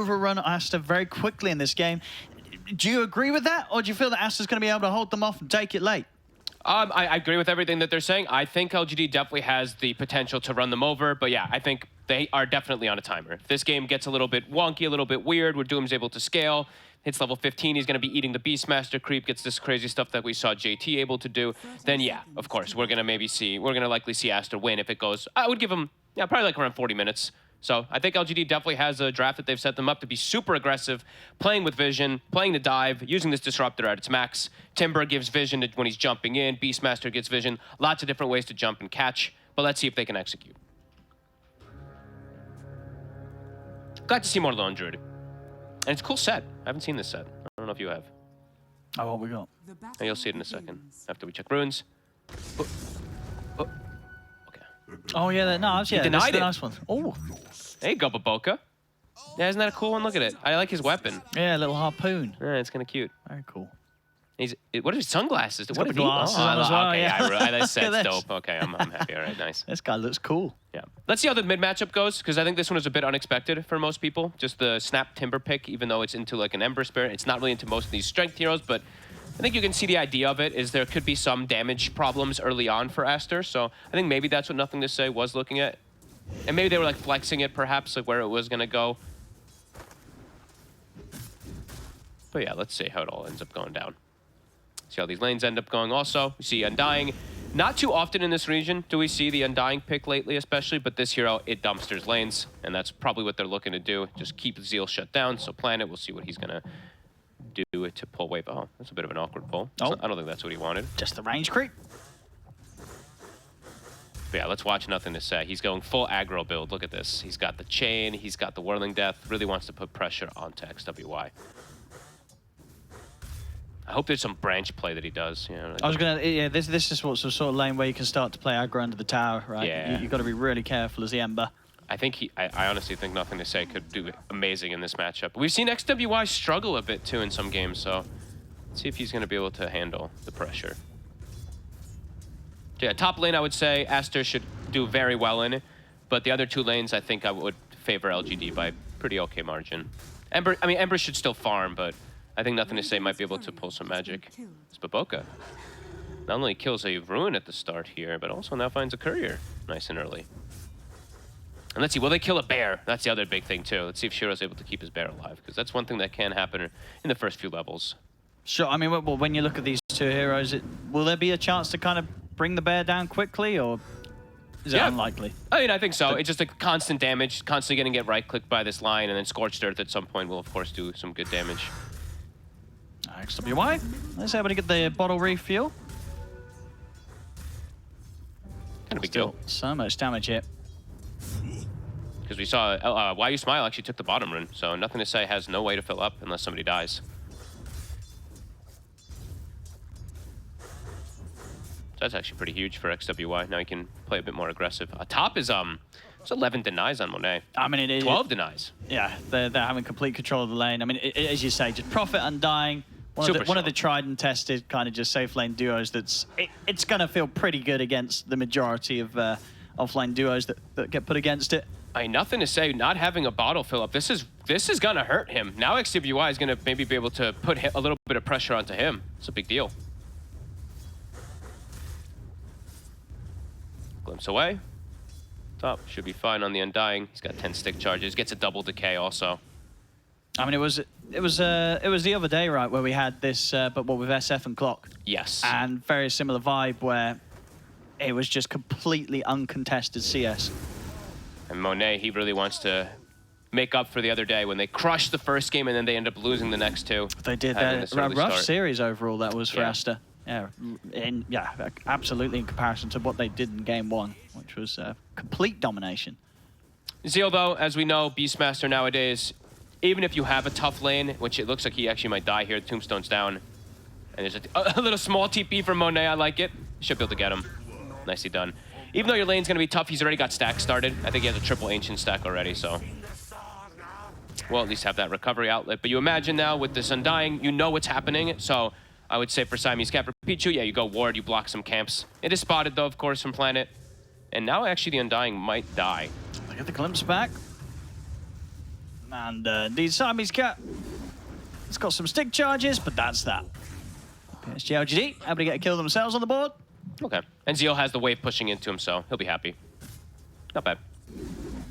overrun Aster very quickly in this game. Do you agree with that, or do you feel that Aster's going to be able to hold them off and take it late? I agree with everything that they're saying. I think LGD definitely has the potential to run them over, but yeah, I think they are definitely on a timer. If this game gets a little bit wonky, a little bit weird, where Doom's able to scale, hits level 15, he's going to be eating the Beastmaster creep, gets this crazy stuff that we saw JT able to do, then yeah, of course, we're going to likely see Aster win if it goes, I would give him, yeah, probably like around 40 minutes. So I think LGD definitely has a draft that they've set them up to be super aggressive, playing with vision, playing the dive, using this disruptor at its max. Timber gives vision when he's jumping in, Beastmaster gets vision, lots of different ways to jump and catch, but let's see if they can execute. Glad to see more Lone Druid. And it's a cool set. I haven't seen this set. I don't know if you have. Oh, what we got? And you'll see it in a second after we check runes. Oh. Oh. Oh, yeah, no, yeah, denied that's it. the nice one. Oh. There you go, Baboka. Yeah, isn't that a cool one? Look at it. I like his weapon. Yeah, a little harpoon. Yeah, it's kind of cute. Very cool. What are his sunglasses? He's what got is the glasses on as well, okay, yeah. that set's dope. Okay, I'm happy. All right, nice. This guy looks cool. Yeah. Let's see how the mid matchup goes, because I think this one is a bit unexpected for most people. Just the Snap Timber pick, even though it's into like an Ember Spirit. It's not really into most of these strength heroes, but I think you can see the idea of it is there could be some damage problems early on for Aster. So I think maybe that's what Nothing to Say was looking at. And maybe they were like flexing it perhaps, like where it was going to go. But yeah, let's see how it all ends up going down. See how these lanes end up going also. We see Undying. Not too often in this region do we see the Undying pick lately, especially, but this hero, it dumpsters lanes, and that's probably what they're looking to do. Just keep Zeal shut down, so Planet, we'll see what he's going to do to pull wave. Oh, that's a bit of an awkward pull. Oh. I don't think that's what he wanted. Just the range creep. But yeah, let's watch Nothing to Say. He's going full aggro build. Look at this. He's got the chain. He's got the Whirling Death. Really wants to put pressure onto XWY. I hope there's some branch play that he does. You know, like, I was gonna, yeah. This is what's the sort of lane where you can start to play aggro under the tower, right? Yeah. You've got to be really careful as the Ember. I think I honestly think Nothing to Say could do amazing in this matchup. We've seen XWY struggle a bit too in some games, so let's see if he's going to be able to handle the pressure. Yeah, top lane I would say Aster should do very well in, but the other two lanes I think I would favor LGD by pretty okay margin. Ember should still farm, but I think Nothing to Say might be able to pull some magic. It's Baboka. Not only kills a Ruin at the start here, but also now finds a Courier nice and early. And let's see, will they kill a bear? That's the other big thing too. Let's see if Shiro's able to keep his bear alive, because that's one thing that can happen in the first few levels. Sure, I mean, well, when you look at these two heroes, will there be a chance to kind of bring the bear down quickly, or is it unlikely? I mean, I think so. It's just a constant damage, constantly getting it right-clicked by this line, and then Scorched Earth at some point will, of course, do some good damage. XWY, let's able to get the bottle refuel. Kind of big deal. So much damage here. Because we saw Why You Smile actually took the bottom rune, so Nothing to Say has no way to fill up unless somebody dies. So that's actually pretty huge for XWY. Now he can play a bit more aggressive. Top is it's 11 denies on Monet. I mean, it is 12 denies. Yeah, they're having complete control of the lane. I mean, as you say, just Prophet Undying. One of the tried and tested kind of just safe lane duos. It's going to feel pretty good against the majority of offlane duos that get put against it. Nothing to Say, not having a bottle fill up. This is going to hurt him. Now XWY is going to maybe be able to put a little bit of pressure onto him. It's a big deal. Glimpse away. Top should be fine on the Undying. He's got 10 stick charges. Gets a double decay also. I mean, it was the other day, right, where we had this, but what with SF and Clock. Yes. And very similar vibe where it was just completely uncontested CS. And Monet, he really wants to make up for the other day when they crushed the first game and then they end up losing the next two. They did that. A rough series overall that was for Aster. Yeah, absolutely in comparison to what they did in game one, which was complete domination. Zeal, though, as we know, Beastmaster nowadays, even if you have a tough lane, which it looks like he actually might die here, Tombstone's down. And there's a little small TP from Monet, I like it. Should be able to get him. Nicely done. Even though your lane's going to be tough, he's already got stacks started. I think he has a triple Ancient stack already, so we'll at least have that recovery outlet. But you imagine now with this Undying, you know what's happening. So I would say for Siamese Cat, for Pichu, yeah, you go ward, you block some camps. It is spotted, though, of course, from Planet. And now actually the Undying might die. They get the glimpse back. And indeed, Siamese Cat. It's got some stick charges, but that's that. PSG.LGD able to get a kill themselves on the board. Okay. And Zeal has the wave pushing into him, so he'll be happy. Not bad.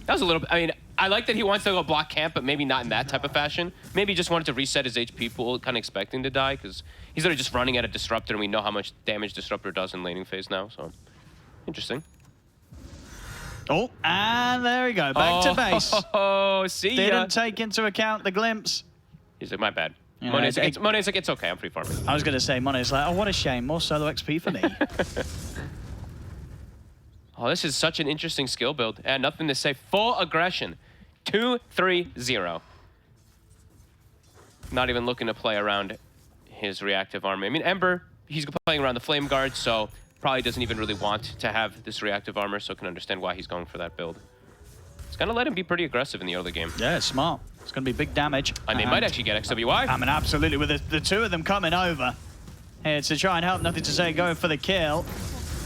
That was a little... I mean, I like that he wants to go block camp, but maybe not in that type of fashion. Maybe he just wanted to reset his HP pool, kind of expecting to die, because he's literally just running at a Disruptor, and we know how much damage Disruptor does in laning phase now, so... Interesting. Oh, and there we go. Back to base. Oh, see ya. Didn't take into account the glimpse. He's like, my bad. Yeah, Monet's like, it's okay, I'm free farming. I was going to say, Monet's like, oh, what a shame. More solo XP for me. Oh, this is such an interesting skill build. And nothing to say. Full aggression. 2-3-0. Not even looking to play around his reactive armor. I mean, Ember, he's playing around the Flame Guard, so probably doesn't even really want to have this reactive armor, so can understand why he's going for that build. It's going to let him be pretty aggressive in the early game. Yeah, it's smart. It's going to be big damage. And they might actually get XWY. I mean, absolutely, with the two of them coming over here to try and help, nothing to say, going for the kill.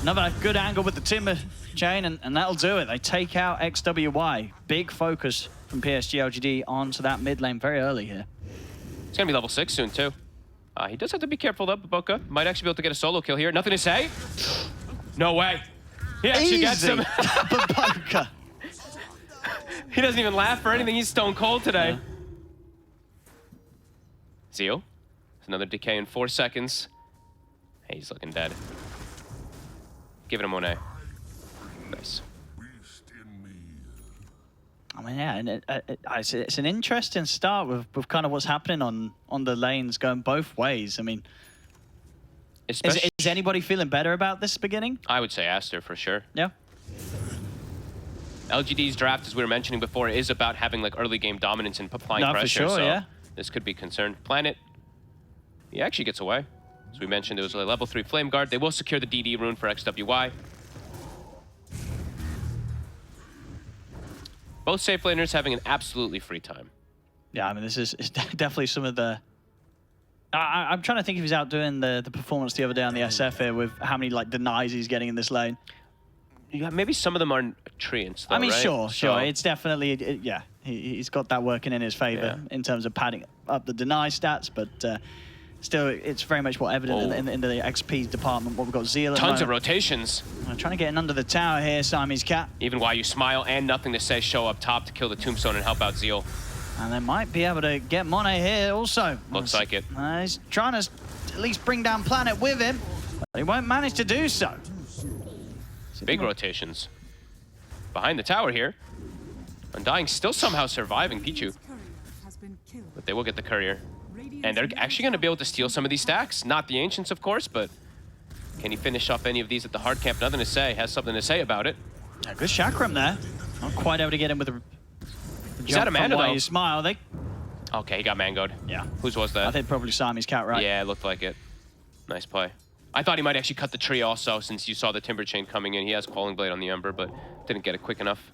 Another good angle with the Timber Chain, and that'll do it. They take out XWY. Big focus from PSG.LGD onto that mid lane very early here. It's going to be level 6 soon, too. He does have to be careful, though, Baboka. Might actually be able to get a solo kill here. Nothing to say? No way. He actually gets him. Baboka. He doesn't even laugh or anything. He's stone cold today. Yeah. Zeal. It's another decay in 4 seconds. Hey, he's looking dead. Give it a Monet. Nice. I mean, yeah, and it's an interesting start with kind of what's happening on the lanes going both ways. I mean, is anybody feeling better about this beginning? I would say Aster for sure. Yeah. LGD's draft, as we were mentioning before, is about having like early game dominance and applying pressure. For sure, so yeah. This could be concerned. Planet, he actually gets away. As we mentioned, it was a level 3 Flame Guard. They will secure the DD rune for XWY. Both safe laners having an absolutely free time. Yeah, I mean, this is definitely some of the... I'm trying to think if he's outdoing the performance the other day on the SF here with how many like denies he's getting in this lane. Yeah, maybe some of them are treants, though, I mean, right? sure. So, It's definitely, yeah, he's got that working in his favor in terms of padding up the deny stats, but still, it's very much what evident in the XP department. What we've got Zeal at tons of rotations. Trying to get in under the tower here, Siamese Cat. Even while you smile and nothing to say, show up top to kill the Tombstone and help out Zeal. And they might be able to get Monet here also. Looks like it. He's trying to at least bring down Planet with him, but he won't manage to do so. Big rotations. Behind the tower here. Undying still somehow surviving Pichu. But they will get the courier. And they're actually going to be able to steal some of these stacks. Not the Ancients, of course, but can he finish off any of these at the hard camp? Nothing to say. Has something to say about it. A good chakram there. Not quite able to get him with a He's out of mana, though. You smile. Okay, he got mangoed. Yeah. Whose was that? I think probably Siamese Cat, right? Yeah, it looked like it. Nice play. I thought he might actually cut the tree also, since you saw the Timber Chain coming in. He has Calling Blade on the Ember, but didn't get it quick enough.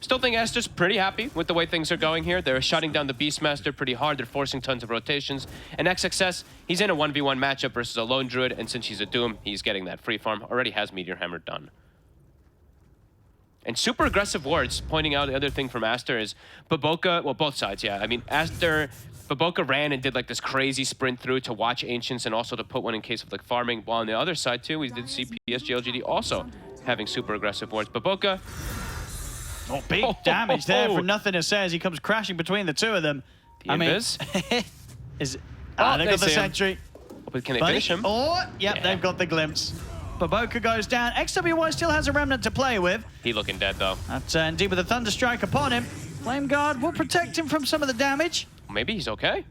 Still think Aster's pretty happy with the way things are going here. They're shutting down the Beastmaster pretty hard. They're forcing tons of rotations. And XXS, he's in a 1v1 matchup versus a lone Druid, and since he's a Doom, he's getting that free farm. Already has Meteor Hammer done. And super aggressive wards, pointing out the other thing from Aster is Baboka, well, both sides, yeah. I mean, Baboka ran and did like this crazy sprint through to watch Ancients and also to put one in case of like farming. While on the other side too, we did see PSG.LGD also having super aggressive wards. Baboka. Oh, big damage there for nothing to say as he comes crashing between the two of them. The invis. They've got the sentry. But can they finish him? Oh, yep, they've got the glimpse. Baboka goes down. XWY still has a remnant to play with. He looking dead though. That's indeed with a Thunder Strike upon him. Flame Guard will protect him from some of the damage. Maybe he's okay.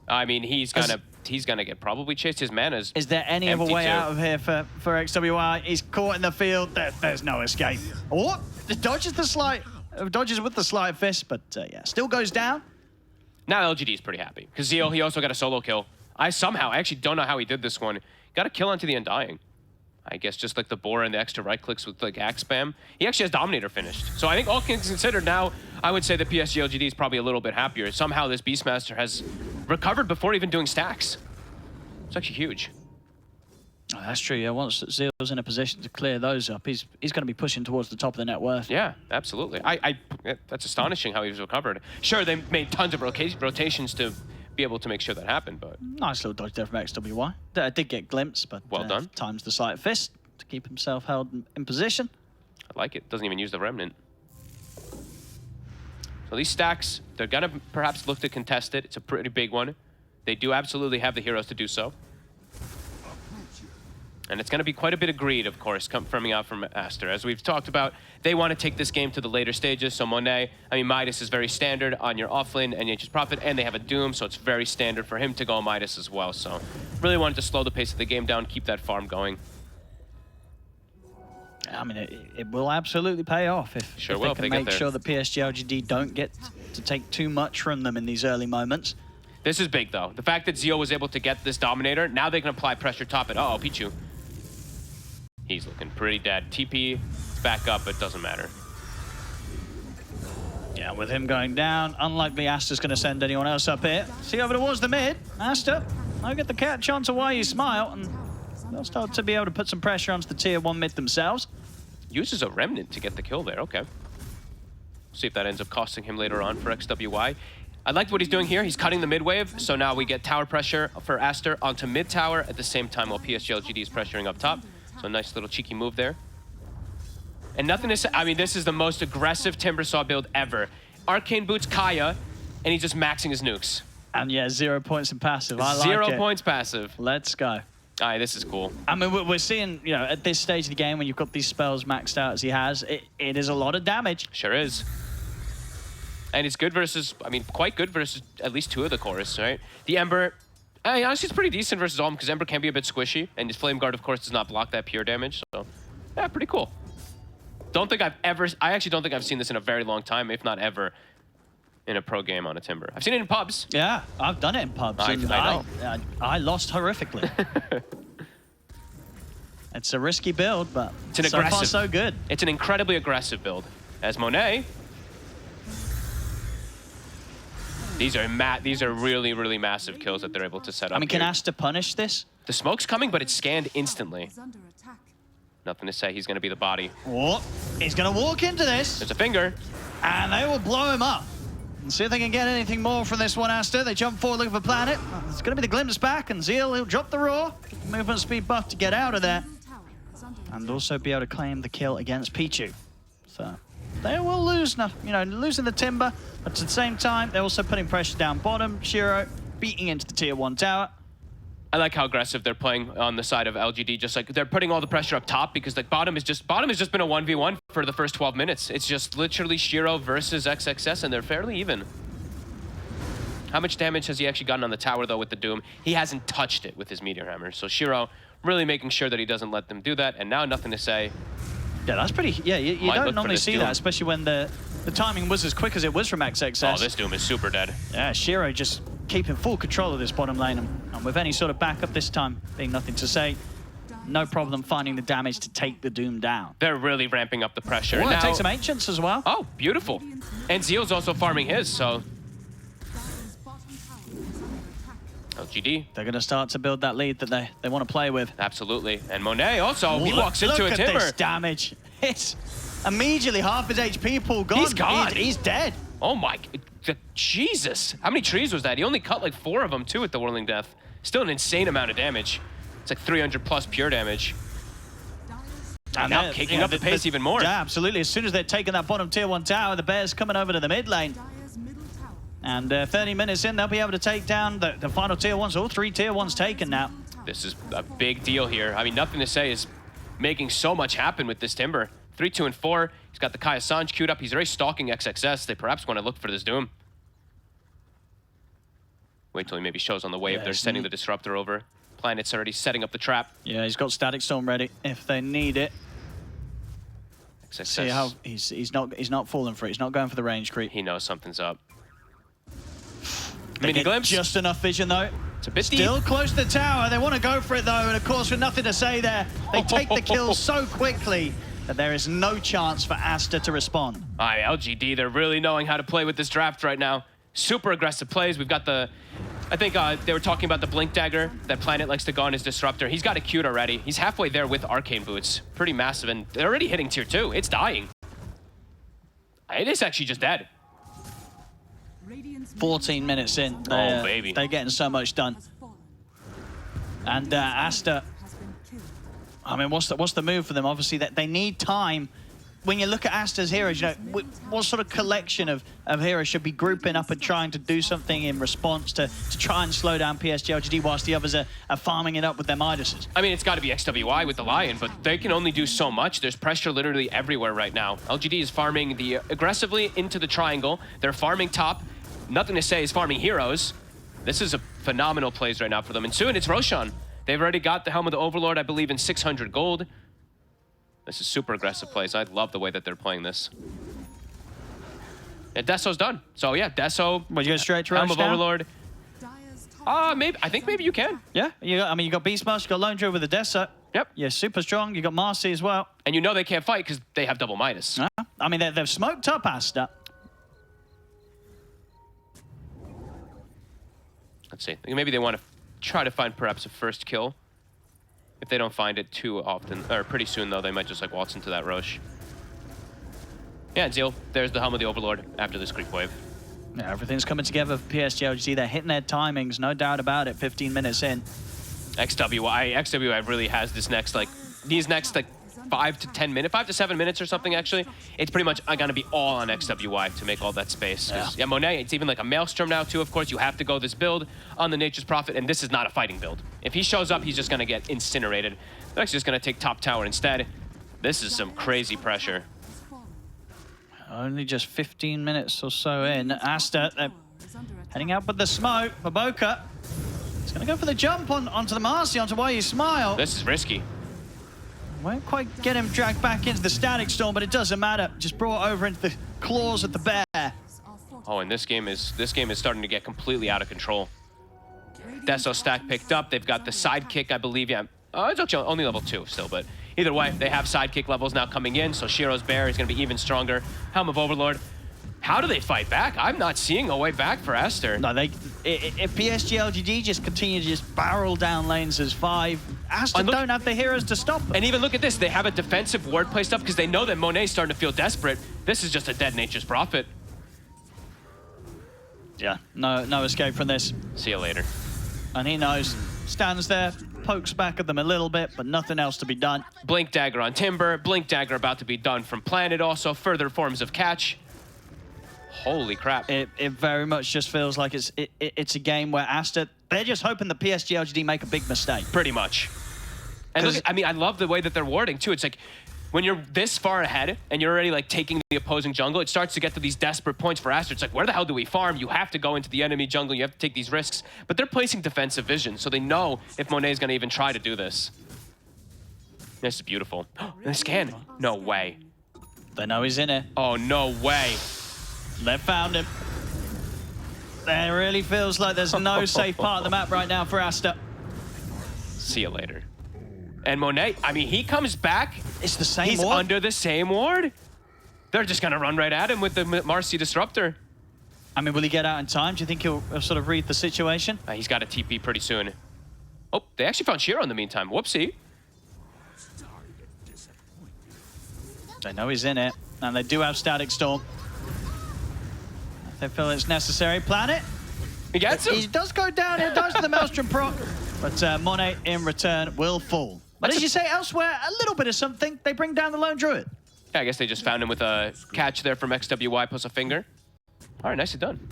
I mean, he's gonna get probably chased. His mana's Is there any other way out of here for XWY? He's caught in the field. There's no escape. Oh, dodges with the slight fist, but yeah, still goes down. Now LGD's pretty happy because Zeal, he also got a solo kill. I actually don't know how he did this one. Got a kill onto the Undying. I guess just like the Boar and the extra right clicks with like axe spam. He actually has Dominator finished. So I think all things considered now, I would say the PSG.LGD is probably a little bit happier. Somehow this Beastmaster has recovered before even doing stacks. It's actually huge. Oh, that's true, yeah. Once Zeal's in a position to clear those up, he's going to be pushing towards the top of the net worth. Yeah, absolutely. That's astonishing how he was recovered. Sure, they made tons of rotations to be able to make sure that happened, but... Nice little dodge there from XWY. Did get glimpse, but well done. Times the slight fist to keep himself held in position. I like it. Doesn't even use the remnant. So these stacks, they're going to perhaps look to contest it. It's a pretty big one. They do absolutely have the heroes to do so. And it's going to be quite a bit of greed, of course, coming out from Aster. As we've talked about, they want to take this game to the later stages. So Monet, I mean, Midas is very standard on your offlane and Nature's Prophet, and they have a Doom, so it's very standard for him to go Midas as well. So really wanted to slow the pace of the game down, keep that farm going. I mean, it will absolutely pay off if they can make sure that PSG.LGD don't get to take too much from them in these early moments. This is big, though. The fact that Zeo was able to get this Dominator, now they can apply pressure top it. Uh-oh, Pichu. He's looking pretty dead. TP back up, but doesn't matter. Yeah, with him going down, unlikely Aster's going to send anyone else up here. See over towards the mid. Aster, I'll get the catch on to Why You Smile, and they'll start to be able to put some pressure onto the tier 1 mid themselves. Uses a remnant to get the kill there, okay. See if that ends up costing him later on for XWY. I liked what he's doing here. He's cutting the mid wave, so now we get tower pressure for Aster onto mid tower at the same time while PSG.LGD is pressuring up top. So nice little cheeky move there. And nothing to say, I mean, this is the most aggressive Timbersaw build ever. Arcane Boots Kaya, and he's just maxing his nukes. And yeah, 0 points in passive. I like it. 0 points passive. Let's go. All right, this is cool. I mean, we're seeing, you know, at this stage of the game, when you've got these spells maxed out as he has, it is a lot of damage. Sure is. And it's good versus, I mean, quite good versus at least 2 of the chorus, right? The Ember, honestly, it's pretty decent versus Alm because Ember can be a bit squishy, and his Flame Guard, of course, does not block that pure damage. So, yeah, pretty cool. I actually don't think I've seen this in a very long time, if not ever, in a pro game on a Timber. I've seen it in pubs. Yeah, I've done it in pubs. I know. I lost horrifically. It's a risky build, but it's so far so good. It's an incredibly aggressive build. As Monet, these are really, really massive kills that they're able to set up. I mean, can Aster punish this? The smoke's coming, but it's scanned instantly. Nothing to say. He's going to be the body. Oh, he's going to walk into this. There's a finger. And they will blow him up. And see if they can get anything more from this one, Aster. They jump forward looking for Planet. It's going to be the glimpse back, and Zeal, he'll drop the Roar. Movement speed buff to get out of there. And also be able to claim the kill against Pichu. So they will lose, losing the Timber, but at the same time, they're also putting pressure down bottom. Shiro beating into the tier 1 tower. I like how aggressive they're playing on the side of LGD. Just like they're putting all the pressure up top because like bottom has just been a 1v1 for the first 12 minutes. It's just literally Shiro versus XXS, and they're fairly even. How much damage has he actually gotten on the tower though with the Doom? He hasn't touched it with his Meteor Hammer. So Shiro really making sure that he doesn't let them do that. And now nothing to say. Yeah, that's pretty. Yeah, you don't normally see that, especially when the timing was as quick as it was from XXS. Oh, this Doom is super dead. Yeah, Shiro just keeping full control of this bottom lane, and with any sort of backup this time being nothing to say, no problem finding the damage to take the Doom down. They're really ramping up the pressure. Well, take some Ancients as well. Oh, beautiful. And Zeal's also farming his, so... LGD. They're going to start to build that lead that they want to play with. Absolutely. And Monet also, he walks into a Timber. Look at this damage. It's immediately half his HP pool gone. He's gone. He's dead. Oh my, Jesus. How many trees was that? He only cut like 4 of them too with the Whirling Death. Still an insane amount of damage. It's like 300 plus pure damage. And now kicking up the pace even more. Yeah, absolutely. As soon as they're taking that bottom tier 1 tower, the Bears coming over to the mid lane. And 30 minutes in, they'll be able to take down the final tier 1s. All 3 tier 1s taken now. This is a big deal here. I mean, nothing to say is making so much happen with this Timber. 3, 2, and 4. He's got the Kaya Sanj queued up. He's already stalking XXS. They perhaps want to look for this Doom. Wait till he maybe shows on the wave. They're sending the Disruptor over. Planet's already setting up the trap. Yeah, he's got Static Storm ready if they need it. XXS. See how he's not falling for it. He's not going for the range creep. He knows something's up. Mini glimpse. Just enough vision though. It's a bit still deep. Close to the tower. They want to go for it though, and of course with nothing to say there, they take the kill so quickly that there is no chance for Aster to respond. LGD, they're really knowing how to play with this draft right now. Super aggressive plays. We've got the I think they were talking about the Blink Dagger that Planet likes to go on his Disruptor. He's got it queued already. He's halfway there with Arcane Boots. Pretty massive, and they're already hitting tier 2. It's dying. It is actually just dead. 14 minutes in. Oh, baby. They're getting so much done. And Aster, I mean, what's the move for them? Obviously, that they need time. When you look at Aster's heroes, you know, what sort of collection of heroes should be grouping up and trying to do something in response to try and slow down PSG.LGD whilst the others are farming it up with their Midases? I mean, it's got to be XWI with the Lion, but they can only do so much. There's pressure literally everywhere right now. LGD is farming aggressively into the triangle. They're farming top. Nothing to say is farming heroes. This is a phenomenal plays right now for them. And soon it's Roshan. They've already got the Helm of the Overlord, I believe, in 600 gold. This is super aggressive plays. I love the way that they're playing this. And Deso's done. So yeah, Deso. Would you go straight to Helm of now? Overlord. Maybe. I think maybe you can. Yeah. You got Beastmaster, you got Lone Druid with the Deso. Yep. You're super strong. You got Marcy as well. And you know they can't fight because they have double Midas. I mean, they've smoked up Aster. Let's see. Maybe they want to try to find perhaps a first kill. If they don't find it too often, or pretty soon though, they might just like waltz into that Roche. Yeah, and Zeal, there's the Helm of the Overlord after this creep wave. Yeah, everything's coming together for PSG.LGD. They're hitting their timings, no doubt about it. 15 minutes in. XWI really has this next these next 5 to 10 minutes, 5 to 7 minutes or something actually. It's pretty much gonna be all on XWI to make all that space. Yeah, Monet, it's even like a Maelstrom now too, of course. You have to go this build on the Nature's Prophet, and this is not a fighting build. If he shows up, he's just gonna get incinerated. They're actually just gonna take top tower instead. This is some crazy pressure. Only just 15 minutes or so in. Aster, they're heading out with the smoke. Baboka, he's gonna go for the jump onto the Marcy, onto Why You Smile. This is risky. Won't quite get him dragged back into the Static Storm, but it doesn't matter. Just brought over into the claws of the bear. Oh, and this game is starting to get completely out of control. Deso stack picked up. They've got the sidekick, I believe. Yeah, it's actually only level 2 still, but either way, they have sidekick levels now coming in. So Shiro's bear is going to be even stronger. Helm of Overlord. How do they fight back? I'm not seeing a way back for Aster. No, if PSG.LGD just continue to just barrel down lanes as 5, Aster don't have the heroes to stop them. And even look at this. They have a defensive ward placed up because they know that Monet's starting to feel desperate. This is just a dead Nature's Prophet. Yeah, no escape from this. See you later. And he knows. Stands there, pokes back at them a little bit, but nothing else to be done. Blink Dagger on Timber. Blink Dagger about to be done from Planet also. Further forms of catch. Holy crap. It very much just feels like it's a game where Aster, they're just hoping that PSG.LGD make a big mistake. Pretty much. And look, I mean, I love the way that they're warding too. It's like when you're this far ahead and you're already like taking the opposing jungle, it starts to get to these desperate points for Aster. It's like, where the hell do we farm? You have to go into the enemy jungle. You have to take these risks. But they're placing defensive vision, so they know if Monet's going to even try to do this. This is beautiful. The scan. No way. They know he's in it. Oh, no way. They've found him. It really feels like there's no safe part of the map right now for Aster. See you later. And Monet, I mean, he comes back. It's the same He's ward? under the same ward. They're just going to run right at him with the Marcy Disruptor. I mean, will he get out in time? Do you think he'll sort of read the situation? He's got a TP pretty soon. Oh, they actually found Shiro in the meantime. Whoopsie. They know he's in it, and they do have Static Storm. They feel it's necessary. Planet. He gets him. He does go down. He does the Maelstrom proc. But Monet, in return, will fall. But as you say, elsewhere, a little bit of something. They bring down the Lone Druid. Yeah, I guess they just found him with a catch there from XWI plus a finger. All right, nicely done.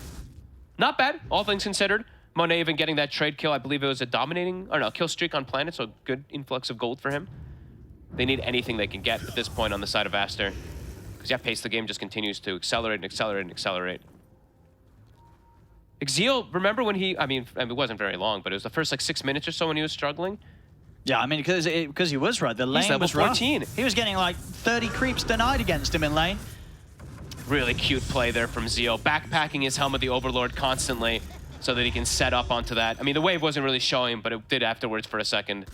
Not bad, all things considered. Monet even getting that trade kill. I believe it was a dominating, or no, kill streak on Planet, so good influx of gold for him. They need anything they can get at this point on the side of Aster. Because, yeah, pace of the game just continues to accelerate and accelerate and accelerate. Xeal, remember when I mean, it wasn't very long, but it was the first like 6 minutes or so when he was struggling. Yeah, I mean, because he was right. The lane was rough. 14. He was getting like 30 creeps denied against him in lane. Really cute play there from Xeal, backpacking his Helm of the Overlord constantly so that he can set up onto that. I mean, the wave wasn't really showing, but it did afterwards for a second.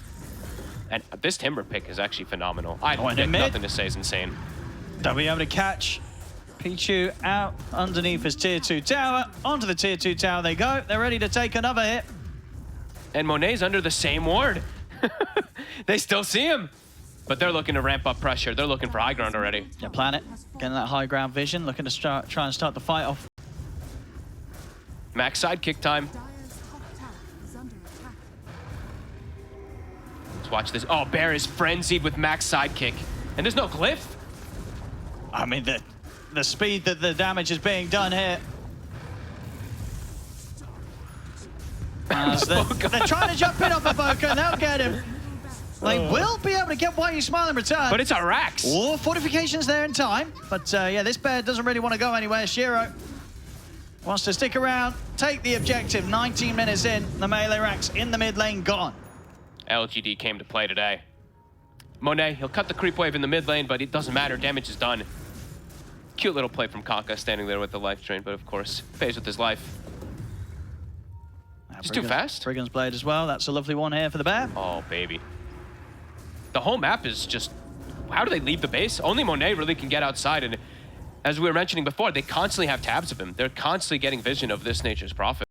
And this Timber pick is actually phenomenal. I have nothing to say is insane. They'll be able to catch Pichu out underneath his tier 2 tower. Onto the tier 2 tower they go. They're ready to take another hit. And Monet's under the same ward. They still see him. But they're looking to ramp up pressure. They're looking for high ground already. Yeah, Planet getting that high ground vision, looking to try and start the fight off. Max sidekick time. Let's watch this. Oh, Bear is frenzied with Max sidekick. And there's no glyph. I mean, the speed that the damage is being done here. They're trying to jump in off of Boca, and they'll get him. They will be able to get Why You Smile in return. But it's a Rax. Oh, fortifications there in time. But yeah, this bear doesn't really want to go anywhere. Shiro wants to stick around, take the objective. 19 minutes in, the melee Rax in the mid lane gone. LGD came to play today. Monet, he'll cut the creep wave in the mid lane, but it doesn't matter. Damage is done. Cute little play from Kaka standing there with the life drain, but of course, pays with his life. He's too fast. Brigand's Blade as well. That's a lovely one here for the bear. Oh, baby. The whole map is just... How do they leave the base? Only Monet really can get outside, and as we were mentioning before, they constantly have tabs of him. They're constantly getting vision of this nature's prophet.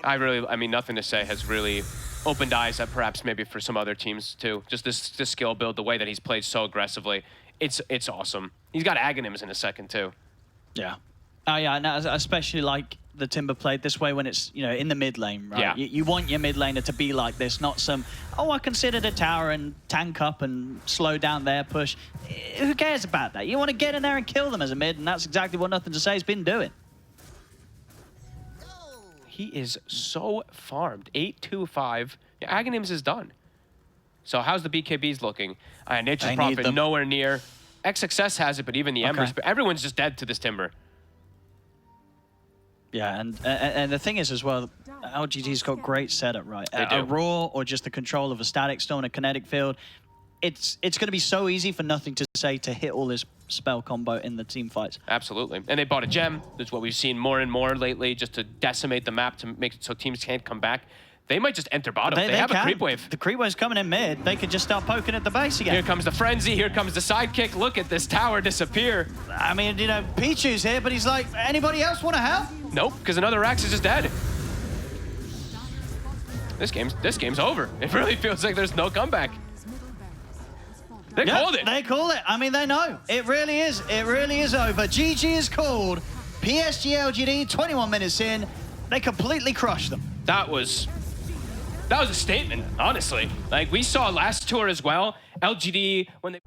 I mean, nothing to say has really opened eyes up perhaps maybe for some other teams too. Just this skill build, the way that he's played so aggressively. It's awesome. He's got Aghanims in a second too. Yeah. Oh yeah, and I especially like the Timber played this way when it's, you know, in the mid lane, right? Yeah. You want your mid laner to be like this, not some, oh, I considered a tower and tank up and slow down their push. Who cares about that? You want to get in there and kill them as a mid, and that's exactly what Nothing to Say's been doing. He is so farmed. 8-2-5. Yeah, Aghanims is done. So how's the BKBs looking? Nature's Prophet nowhere near. XXS has it, but even the Embers, everyone's just dead to this Timber. Yeah, and the thing is as well, LGD's got great setup, right? A raw or just the control of a static stone, a kinetic field. It's going to be so easy for Nothing to Say to hit all his spell combo in the team fights. Absolutely. And they bought a gem. That's what we've seen more and more lately, just to decimate the map to make it so teams can't come back. They might just enter bottom. They have a creep wave. The creep wave's coming in mid. They could just start poking at the base again. Here comes the frenzy. Here comes the sidekick. Look at this tower disappear. I mean, you know, Pichu's here, but he's like, anybody else want to help? Nope, because another Rax is just dead. This game's over. It really feels like there's no comeback. They called it. They call it. I mean, they know. It really is. It really is over. GG is called. PSG.LGD, 21 minutes in. They completely crushed them. That was a statement, honestly. Like, we saw last tour as well. LGD, when they...